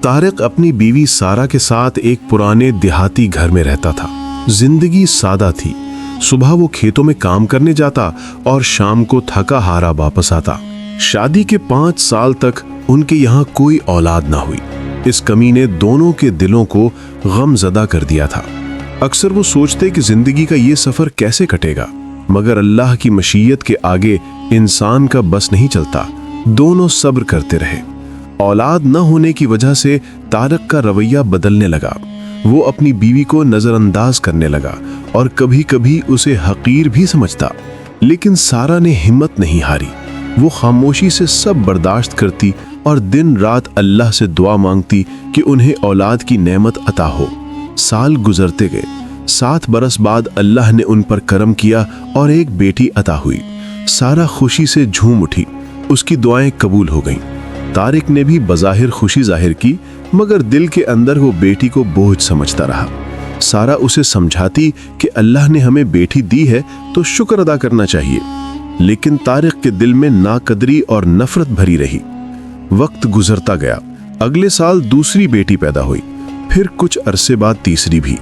तारिक अपनी बीवी सारा के साथ एक पुराने देहाती घर में रहता था। जिंदगी सादा थी। सुबह वो खेतों में काम करने जाता और शाम को थका हारा वापस आता। शादी के 5 साल तक उनके यहाँ कोई औलाद ना हुई। इस कमी ने दोनों के दिलों को गमज़दा कर दिया था। अक्सर वो सोचते कि जिंदगी का ये सफर कैसे कटेगा, मगर अल्लाह की मशीयत के आगे इंसान का बस नहीं चलता। दोनों सब्र करते रहे। औलाद न होने की वजह से तारिक का रवैया बदलने लगा। वो अपनी बीवी को नजरअंदाज करने लगा और कभी कभी उसे हकीर भी समझता। लेकिन सारा ने हिम्मत नहीं हारी। वो खामोशी से सब बर्दाश्त करती और दिन रात अल्लाह से दुआ मांगती कि उन्हें औलाद की नेमत अता हो। साल गुजरते गए। 7 बरस बाद अल्लाह ने उन पर करम किया और एक बेटी अता हुई। सारा खुशी से झूम उठी। उसकी दुआएं कबूल हो गईं। तारिक ने भी बज़ाहिर खुशी जाहिर की, मगर दिल के अंदर वो बेटी को बोझ समझता रहा। सारा उसे समझाती कि अल्लाह ने हमें बेटी दी है तो शुक्र अदा करना चाहिए, लेकिन तारिक के दिल में नाकदरी और नफरत भरी रही। वक्त गुजरता गया। अगले साल दूसरी बेटी पैदा हुई, फिर कुछ अरसे बाद तीसरी भी।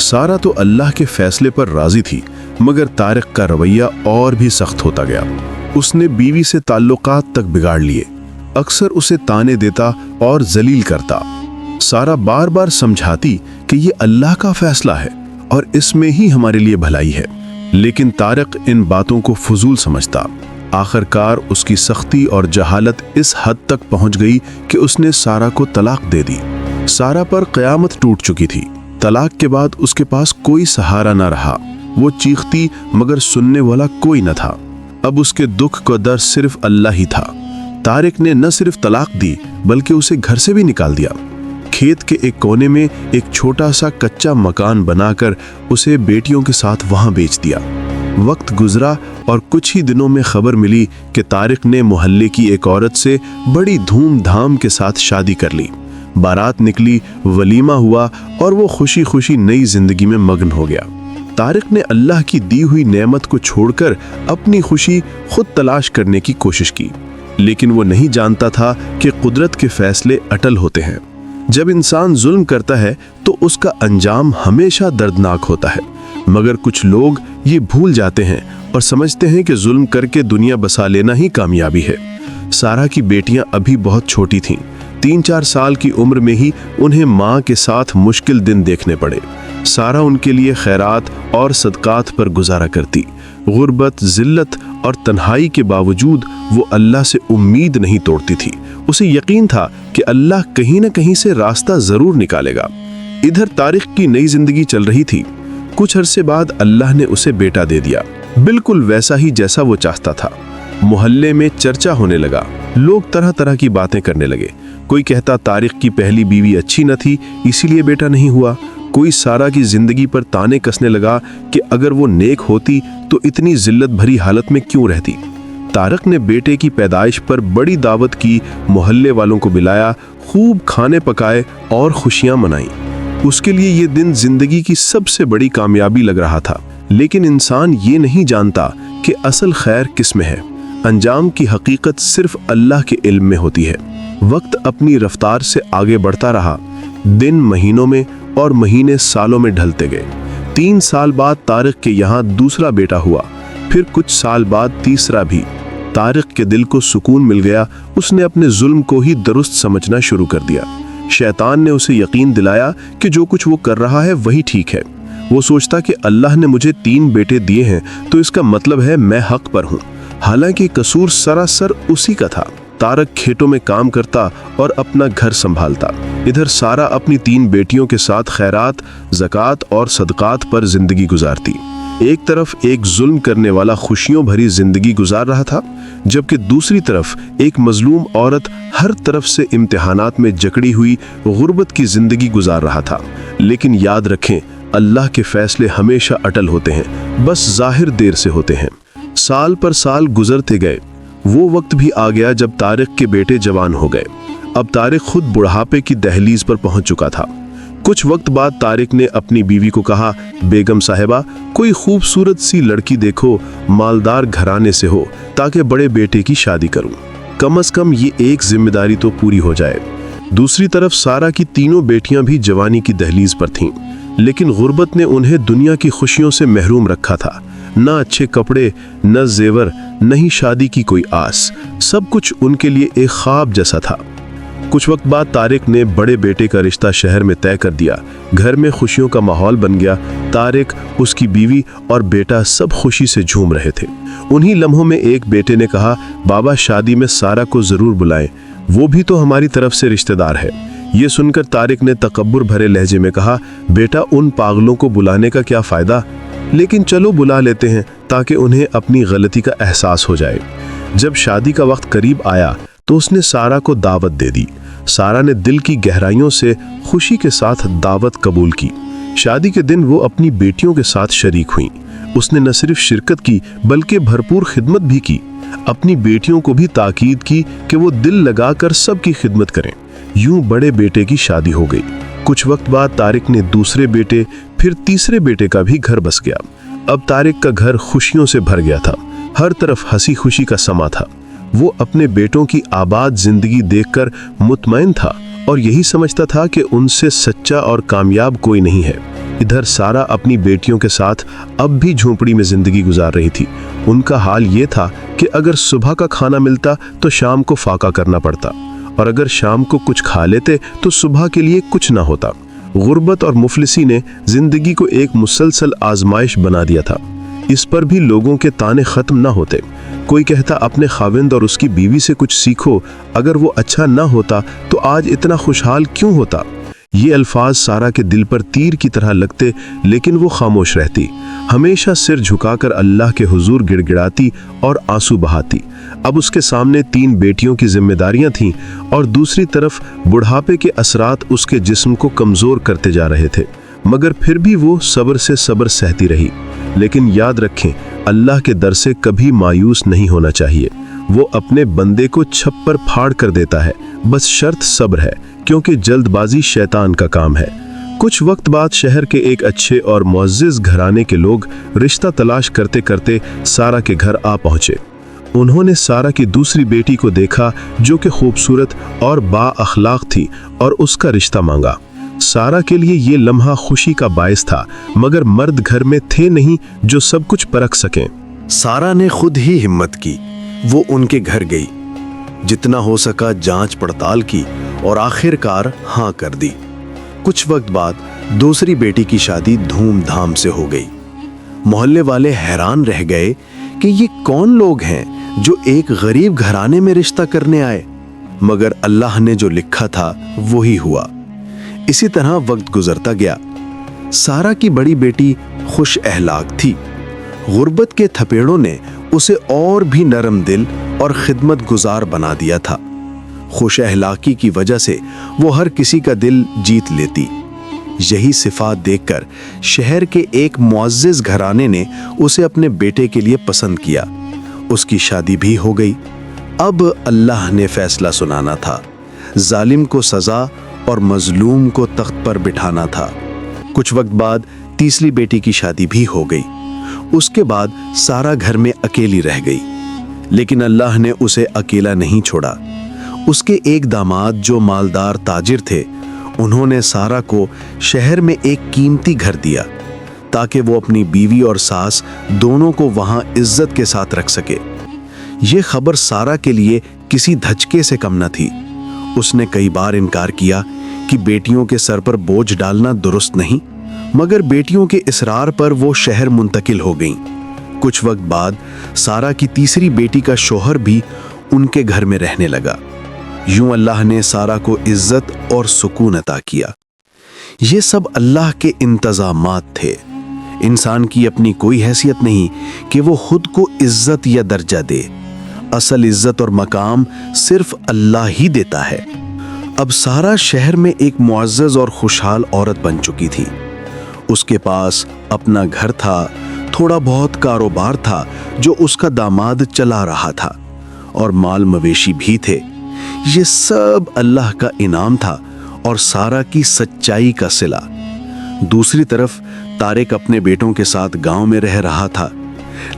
सारा तो अल्लाह के फैसले पर राजी थी, मगर तारिक का रवैया और भी सख्त होता गया। उसने बीवी से ताल्लुकात तक बिगाड़ लिए। अक्सर उसे ताने देता और जलील करता। सारा बार बार समझाती कि ये अल्लाह का फैसला है और इसमें ही हमारे लिए भलाई है, लेकिन तारिक इन बातों को फजूल समझता। आखिरकार उसकी सख्ती और जहालत इस हद तक पहुंच गई कि उसने सारा को तलाक दे दी। सारा पर क़यामत टूट चुकी थी। तलाक के बाद उसके पास कोई सहारा न रहा। वो चीखती, मगर सुनने वाला कोई न था। अब उसके दुख का दर सिर्फ अल्लाह ही था। तारिक ने न सिर्फ तलाक दी, बल्कि उसे घर से भी निकाल दिया। खेत के एक कोने में एक छोटा सा कच्चा मकान बनाकर उसे बेटियों के साथ वहां बेच दिया। वक्त गुजरा और कुछ ही दिनों में खबर मिली कि तारिक ने मोहल्ले की एक औरत से बड़ी धूमधाम के साथ शादी कर ली। बारात निकली, वलीमा हुआ और वो खुशी खुशी नई जिंदगी में मग्न हो गया। तारिक ने अल्लाह की दी हुई नेमत को छोड़कर अपनी खुशी खुद तलाश करने की कोशिश की, लेकिन वो नहीं जानता था कि कुदरत के फैसले अटल होते हैं। जब इंसान जुल्म करता है तो उसका अंजाम हमेशा दर्दनाक होता है, मगर कुछ लोग ये भूल जाते हैं और समझते हैं कि जुल्म करके दुनिया बसा लेना ही कामयाबी है। सारा की बेटियां अभी बहुत छोटी थीं। 3-4 साल की उम्र में ही उन्हें माँ के साथ मुश्किल दिन देखने पड़े। सारा उनके लिए खैरात और सदकात पर गुजारा करती। गुर्बत, जिल्लत और तन्हाई के बावजूद वो अल्लाह से उम्मीद नहीं तोड़ती थी। उसे यकीन था कि अल्लाह कहीं न कहीं से रास्ता जरूर निकालेगा। इधर तारिक की नई जिंदगी चल रही थी। कुछ अरसे बाद अल्लाह ने उसे बेटा दे दिया, बिल्कुल वैसा ही जैसा वो चाहता था। मोहल्ले में चर्चा होने लगा। लोग तरह तरह की बातें करने लगे। कोई कहता तारिक की पहली बीवी अच्छी न थी, इसीलिए बेटा नहीं हुआ। कोई सारा की जिंदगी पर ताने कसने लगा कि अगर वो नेक होती तो इतनी जिल्लत भरी हालत में क्यों रहती। तारिक ने बेटे की पैदाइश पर बड़ी दावत की, मोहल्ले वालों को बुलाया, खूब खाने पकाए और खुशियां मनाई। उसके लिए ये दिन जिंदगी की सबसे बड़ी कामयाबी लग रहा था। लेकिन इंसान ये नहीं जानता कि असल खैर किस में है। अंजाम की हकीकत सिर्फ अल्लाह के इल्म में होती है। वक्त अपनी रफ्तार से आगे बढ़ता रहा। दिन महीनों में और महीने सालों में ढलते गए। 3 साल बाद तारिक के यहाँ दूसरा बेटा हुआ, फिर कुछ साल बाद तीसरा भी। तारिक के दिल को सुकून मिल गया। उसने अपने जुल्म को ही दुरुस्त समझना शुरू कर दिया। शैतान ने उसे यकीन दिलाया कि जो कुछ वो कर रहा है वही ठीक है। वो सोचता कि अल्लाह ने मुझे 3 बेटे दिए हैं तो इसका मतलब है मैं हक पर हूँ, हालांकि कसूर सरासर उसी का था। तारिक खेतों में काम करता और अपना घर संभालता। इधर सारा अपनी 3 बेटियों के साथ खैरात, ज़कात और सदकात पर जिंदगी गुजारती। एक तरफ एक जुल्म करने वाला खुशियों भरी जिंदगी गुजार रहा था, जबकि दूसरी तरफ एक मजलूम औरत हर तरफ से इम्तिहानात में जकड़ी हुई गुर्बत की जिंदगी गुजार रहा था। लेकिन याद रखें, अल्लाह के फैसले हमेशा अटल होते हैं, बस जाहिर देर से होते हैं। साल पर साल गुजरते गए। वो वक्त भी आ गया जब तारिक के बेटे जवान हो गए। अब तारिक खुद बुढ़ापे की दहलीज पर पहुंच चुका था। कुछ वक्त बाद तारिक ने अपनी बीवी को कहा, बेगम साहिबा, कोई खूबसूरत सी लड़की देखो, मालदार घराने से हो, ताकि बड़े बेटे की शादी करूं। कम से कम ये एक जिम्मेदारी तो पूरी हो जाए। दूसरी तरफ सारा की तीनों बेटियां भी जवानी की दहलीज पर थीं, लेकिन गुर्बत ने उन्हें दुनिया की खुशियों से महरूम रखा था। न अच्छे कपड़े, न जेवर, न ही शादी की कोई आस। सब कुछ उनके लिए एक ख्वाब जैसा था। कुछ वक्त बाद तारिक ने बड़े बेटे का रिश्ता शहर में तय कर दिया। घर में खुशियों का माहौल बन गया। तारिक, उसकी बीवी और बेटा सब खुशी से झूम रहे थे। उन्हीं लम्हों में एक बेटे ने कहा, बाबा शादी में सारा को जरूर बुलाएं, वो भी तो हमारी तरफ से रिश्तेदार है। ये सुनकर तारिक ने तकब्बुर भरे लहजे में कहा, बेटा उन पागलों को बुलाने का क्या फायदा, लेकिन चलो बुला लेते हैं ताकि उन्हें अपनी गलती का एहसास हो जाए। जब शादी का वक्त करीब आया तो उसने सारा को दावत दे दी। सारा ने दिल की गहराइयों से खुशी के साथ दावत कबूल की। शादी के दिन वो अपनी बेटियों के साथ शरीक हुई। उसने न सिर्फ शिरकत की बल्कि भरपूर खिदमत भी की। अपनी बेटियों को भी ताकीद की कि वो दिल लगाकर सबकी खिदमत करें। यूं बड़े बेटे की शादी हो गई। कुछ वक्त बाद तारिक ने दूसरे बेटे, फिर तीसरे बेटे का भी घर बस गया। अब तारिक का घर खुशियों से भर गया था। हर तरफ हंसी खुशी का समा था। वो अपने बेटों की आबाद जिंदगी देखकर मुतमईन था और यही समझता था कि उनसे सच्चा और कामयाब कोई नहीं है। इधर सारा अपनी बेटियों के साथ अब भी झोंपड़ी में जिंदगी गुजार रही थी। उनका हाल ये था कि अगर सुबह का खाना मिलता तो शाम को फाका करना पड़ता, और अगर शाम को कुछ खा लेते तो सुबह के लिए कुछ ना होता। गुर्बत और मुफलिसी ने जिंदगी को एक मुसलसल आजमाइश बना दिया था। इस पर भी लोगों के ताने खत्म ना होते। कोई कहता अपने खाविंद और उसकी बीवी से कुछ सीखो, अगर वो अच्छा ना होता तो आज इतना खुशहाल क्यों होता। ये अल्फाज सारा के दिल पर तीर की तरह लगते, लेकिन वो खामोश रहती। हमेशा सिर झुकाकर अल्लाह के हुजूर गिड़गिड़ाती और आंसू बहाती। अब उसके सामने 3 बेटियों की जिम्मेदारियां थीं और दूसरी तरफ बुढ़ापे के असरात उसके जिस्म को कमजोर करते जा रहे थे। मगर फिर भी वो सब्र से सब्र सहती रही। लेकिन याद रखें, अल्लाह के दर से कभी मायूस नहीं होना चाहिए। वो अपने बंदे को छप्पर फाड़ कर देता है, बस शर्त सब्र है, क्योंकि जल्दबाजी शैतान का काम है। कुछ वक्त बाद शहर के एक अच्छे और मुअज़्ज़िज़ घराने के लोग रिश्ता तलाश करते करते सारा के घर आ पहुंचे। उन्होंने सारा की दूसरी बेटी को देखा जो कि खूबसूरत और बाअखलाक थी और उसका रिश्ता मांगा। सारा के लिए ये लम्हा खुशी का बायस था, मगर मर्द घर में थे नहीं जो सब कुछ परख सकें। सारा ने खुद ही हिम्मत की। वो उनके घर गई, जितना हो सका जांच पड़ताल की और आखिरकार हाँ कर दी। कुछ वक्त बाद दूसरी बेटी की शादी धूमधाम से हो गई। मोहल्ले वाले हैरान रह गए कि ये कौन लोग हैं जो एक गरीब घराने में रिश्ता करने आए, मगर अल्लाह ने जो लिखा था वही हुआ। इसी तरह वक्त गुजरता गया। सारा की बड़ी बेटी खुश अहलाक थी। गुर्बत के थपेड़ों ने उसे और भी नरम दिल और खिदमत गुजार बना दिया था। खुश अहलाकी की वजह से वो हर किसी का दिल जीत लेती। यही सिफात देखकर शहर के एक मुअज़्ज़िज़ घराने ने उसे अपने बेटे के लिए पसंद किया। उसकी शादी भी हो गई। अब अल्लाह ने फैसला सुनाना था। जालिम को सजा और मजलूम को तख्त पर बिठाना था। कुछ वक्त बाद तीसरी बेटी की शादी भी हो गई। उसके बाद सारा घर में अकेली रह गई, लेकिन अल्लाह ने उसे अकेला नहीं छोड़ा। उसके एक दामाद जो मालदार ताजिर थे, उन्होंने सारा को शहर में एक कीमती घर दिया ताकि वो अपनी बीवी और सास दोनों को वहां इज्जत के साथ रख सके। ये खबर सारा के लिए किसी धचके से कम न थी। उसने कई बार इनकार किया कि बेटियों के सर पर बोझ डालना दुरुस्त नहीं, मगर बेटियों के इसरार पर वो शहर मुंतकिल हो गईं। कुछ वक्त बाद सारा की तीसरी बेटी का शौहर भी उनके घर में रहने लगा। यूं अल्लाह ने सारा को इज्जत और सुकून अता किया। ये सब अल्लाह के इंतजामात थे। इंसान की अपनी कोई हैसियत नहीं कि वो खुद को इज्जत या दर्जा दे। असल इज्जत और मकाम सिर्फ अल्लाह ही देता है। अब सारा शहर में एक मुअज़्ज़ज़ और खुशहाल औरत बन चुकी थी। उसके पास अपना घर था, थोड़ा बहुत कारोबार था जो उसका दामाद चला रहा था, और माल मवेशी भी थे। ये सब अल्लाह का इनाम था और सारा की सच्चाई का सिला। दूसरी तरफ तारिक अपने बेटों के साथ गांव में रह रहा था,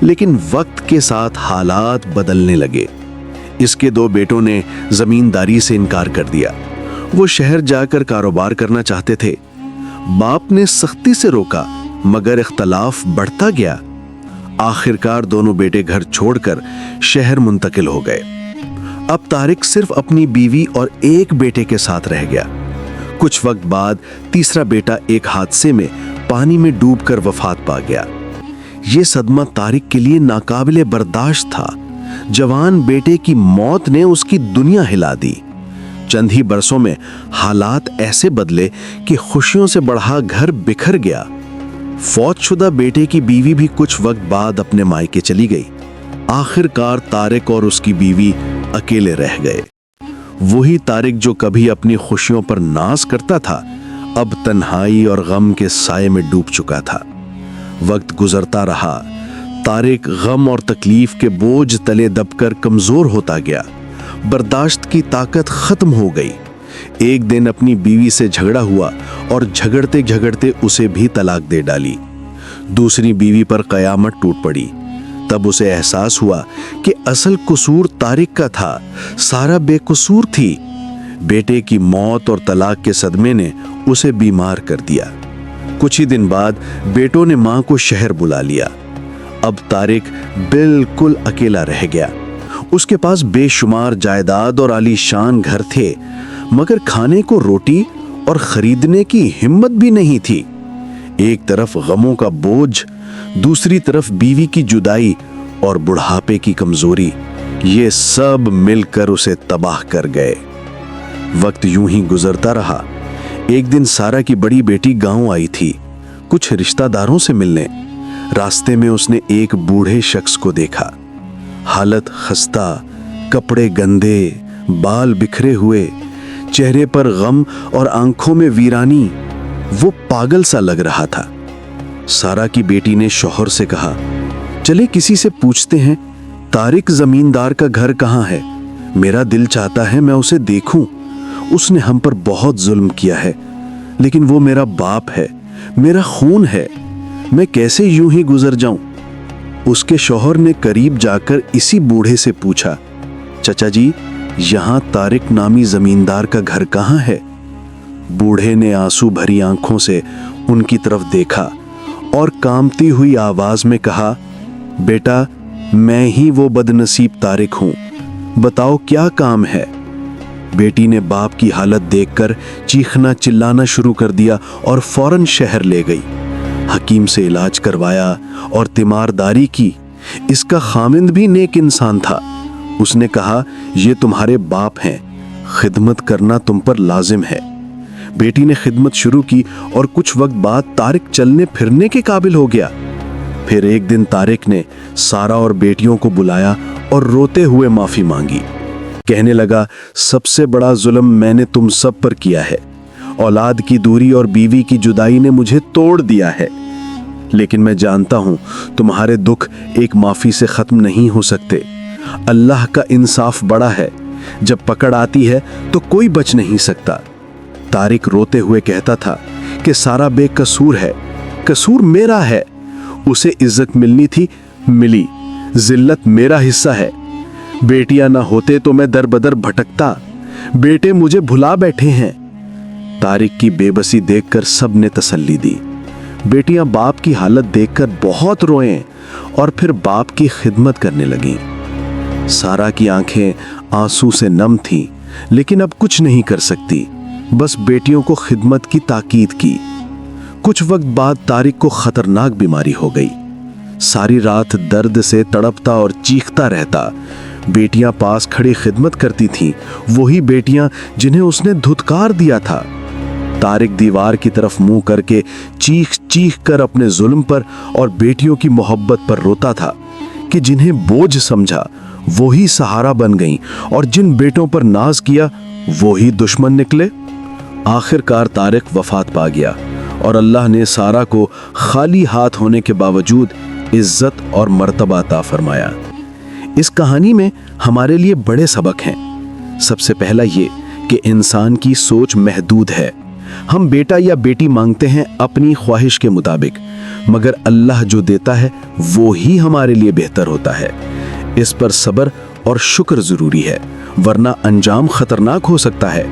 लेकिन वक्त के साथ हालात बदलने लगे। इसके 2 बेटों ने जमींदारी से इनकार कर दिया। वो शहर जाकर कारोबार करना चाहते थे। बाप ने सख्ती से रोका, मगर इख्तलाफ बढ़ता गया। आखिरकार दोनों बेटे घर छोड़कर शहर मुंतकिल हो गए। अब तारिक सिर्फ अपनी बीवी और एक बेटे के साथ रह गया। कुछ वक्त बाद तीसरा बेटा एक हादसे में पानी में डूबकर वफात पा गया। ये सदमा तारिक के लिए नाकाबिले बर्दाश्त था। जवान बेटे की मौत ने उसकी दुनिया हिला दी। चंद ही बरसों में हालात ऐसे बदले कि खुशियों से बढ़ा घर बिखर गया। फौतशुदा बेटे की बीवी भी कुछ वक्त बाद अपने मायके चली गई। आखिरकार तारिक और उसकी बीवी अकेले रह गए। वही तारिक जो कभी अपनी खुशियों पर नाज करता था, अब तन्हाई और गम के साए में डूब चुका था। वक्त गुजरता रहा। तारिक गम और तकलीफ के बोझ तले दबकर कमजोर होता गया। बर्दाश्त की ताकत खत्म हो गई। एक दिन अपनी बीवी से झगड़ा हुआ और झगड़ते झगड़ते उसे भी तलाक दे डाली। दूसरी बीवी पर कयामत टूट पड़ी। तब उसे एहसास हुआ कि असल कसूर तारिक का था, सारा बेकसूर थी। बेटे की मौत और तलाक के सदमे ने उसे बीमार कर दिया। कुछ ही दिन बाद बेटों ने मां को शहर बुला लिया। अब तारिक बिल्कुल अकेला रह गया। उसके पास बेशुमार जायदाद और आलीशान घर थे, मगर खाने को रोटी और खरीदने की हिम्मत भी नहीं थी। एक तरफ गमों का बोझ, दूसरी तरफ बीवी की जुदाई और बुढ़ापे की कमजोरी, ये सब मिलकर उसे तबाह कर गए। वक्त यूं ही गुजरता रहा। एक दिन सारा की बड़ी बेटी गांव आई थी, कुछ रिश्तेदारों से मिलने। रास्ते में उसने एक बूढ़े शख्स को देखा। हालत खस्ता, कपड़े गंदे, बाल बिखरे हुए, चेहरे पर गम और आंखों में वीरानी। वो पागल सा लग रहा था। सारा की बेटी ने शौहर से कहा, चले किसी से पूछते हैं, तारिक जमींदार का घर कहाँ है? मेरा दिल चाहता है मैं उसे देखूं। उसने हम पर बहुत जुल्म किया है, लेकिन वो मेरा बाप है, मेरा खून है। मैं कैसे यूं ही गुजर जाऊं? उसके शौहर ने करीब जाकर इसी बूढ़े से पूछा, चचा जी, यहां तारिक नामी जमींदार का घर कहाँ है? बूढ़े ने आंसू भरी आंखों से उनकी तरफ देखा और कांपती हुई आवाज में कहा, बेटा, मैं ही वो बदनसीब तारिक हूं, बताओ क्या काम है? बेटी ने बाप की हालत देखकर चीखना चिल्लाना शुरू कर दिया और फौरन शहर ले गई। हकीम से इलाज करवाया और तीमारदारी की। इसका खामिंद भी नेक इंसान था। उसने कहा, ये तुम्हारे बाप हैं, खिदमत करना तुम पर लाजिम है। बेटी ने खिदमत शुरू की और कुछ वक्त बाद तारिक चलने फिरने के काबिल हो गया। फिर एक दिन तारिक ने सारा और बेटियों को बुलाया और रोते हुए माफी मांगी। कहने लगा, सबसे बड़ा जुल्म मैंने तुम सब पर किया है। औलाद की दूरी और बीवी की जुदाई ने मुझे तोड़ दिया है। लेकिन मैं जानता हूं तुम्हारे दुख एक माफी से खत्म नहीं हो सकते। अल्लाह का इंसाफ बड़ा है, जब पकड़ आती है तो कोई बच नहीं सकता। तारिक रोते हुए कहता था कि सारा बेकसूर है, कसूर मेरा है। उसे इज्जत मिलनी थी, मिली, जिल्लत मेरा हिस्सा है। बेटियां ना होते तो मैं दर बदर भटकता, बेटे मुझे भुला बैठे हैं। तारिक की बेबसी देखकर सब ने तसल्ली दी। बेटियां बाप की हालत देखकर बहुत रोए और फिर बाप की खिदमत करने लगीं। सारा की आंखें आंसू से नम थीं, लेकिन अब कुछ नहीं कर सकती, बस बेटियों को खिदमत की ताकीद की। कुछ वक्त बाद तारिक को खतरनाक बीमारी हो गई। सारी रात दर्द से तड़पता और चीखता रहता। बेटियां पास खड़ी खिदमत करती थीं, वही बेटियां जिन्हें उसने धुतकार दिया था। तारिक दीवार की तरफ मुंह करके चीख चीख कर अपने जुल्म पर और बेटियों की मोहब्बत पर रोता था कि जिन्हें बोझ समझा वही सहारा बन गईं और जिन बेटों पर नाज किया वही दुश्मन निकले। आखिरकार तारिक वफात पा गया और अल्लाह ने सारा को खाली हाथ होने के बावजूद इज्जत और मर्तबा अता फरमाया। इस कहानी में हमारे लिए बड़े सबक हैं। सबसे पहला ये कि इंसान की सोच महदूद है। हम बेटा या बेटी मांगते हैं अपनी ख्वाहिश के मुताबिक, मगर अल्लाह जो देता है वो ही हमारे लिए बेहतर होता है। इस पर सब्र और शुक्र जरूरी है, वरना अंजाम खतरनाक हो सकता है।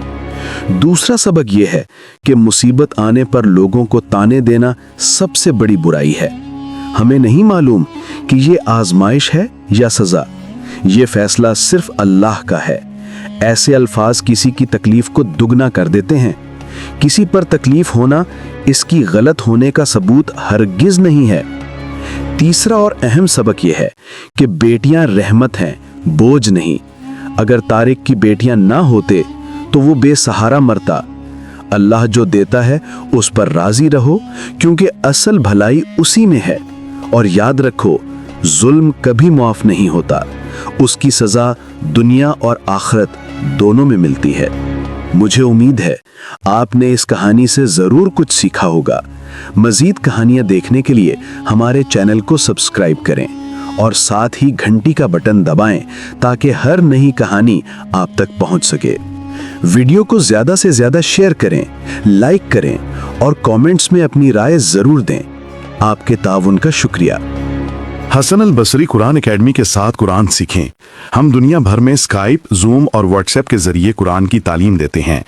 दूसरा सबक यह है कि मुसीबत आने पर लोगों को ताने देना सबसे बड़ी बुराई है। हमें नहीं मालूम कि ये आजमाइश है या सजा। ये फैसला सिर्फ अल्लाह का है। ऐसे अल्फाज किसी की तकलीफ को दुगना कर देते हैं। किसी पर तकलीफ होना इसकी गलत होने का सबूत हरगिज नहीं है। तीसरा और अहम सबक यह है कि बेटियां रहमत हैं, बोझ नहीं। अगर तारिक की बेटियां ना होते तो वो बेसहारा मरता। अल्लाह जो देता है उस पर राजी रहो, क्योंकि असल भलाई उसी में है। और याद रखो, जुल्म कभी माफ नहीं होता। उसकी सजा दुनिया और आखिरत दोनों में मिलती है। मुझे उम्मीद है आपने इस कहानी से जरूर कुछ सीखा होगा। मजीद कहानियां देखने के लिए हमारे चैनल को सब्सक्राइब करें और साथ ही घंटी का बटन दबाएं ताकि हर नई कहानी आप तक पहुंच सके। वीडियो को ज्यादा से ज्यादा शेयर करें, लाइक करें और कमेंट्स में अपनी राय जरूर दें। आपके ताउन का शुक्रिया। हसन अल बसरी कुरान एकेडमी के साथ कुरान सीखें। हम दुनिया भर में स्काइप, जूम और व्हाट्सएप के जरिए कुरान की तालीम देते हैं।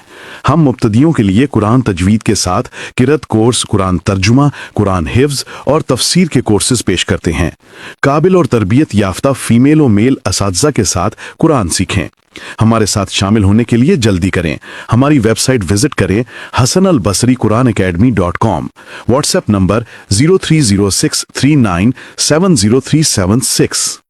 हम मुब्तदियों के लिए कुरान तजवीद के साथ किरत कोर्स, कुरान तर्जुमा, कुरान हिफ्ज और तफसीर के कोर्सेज पेश करते हैं। काबिल और तरबियत याफ्ता फीमेल और मेल असातिज़ा के साथ कुरान सीखें। हमारे साथ शामिल होने के लिए जल्दी करें। हमारी वेबसाइट विजिट करें hasanalbasriquranacademy.com। WhatsApp number 030639700376।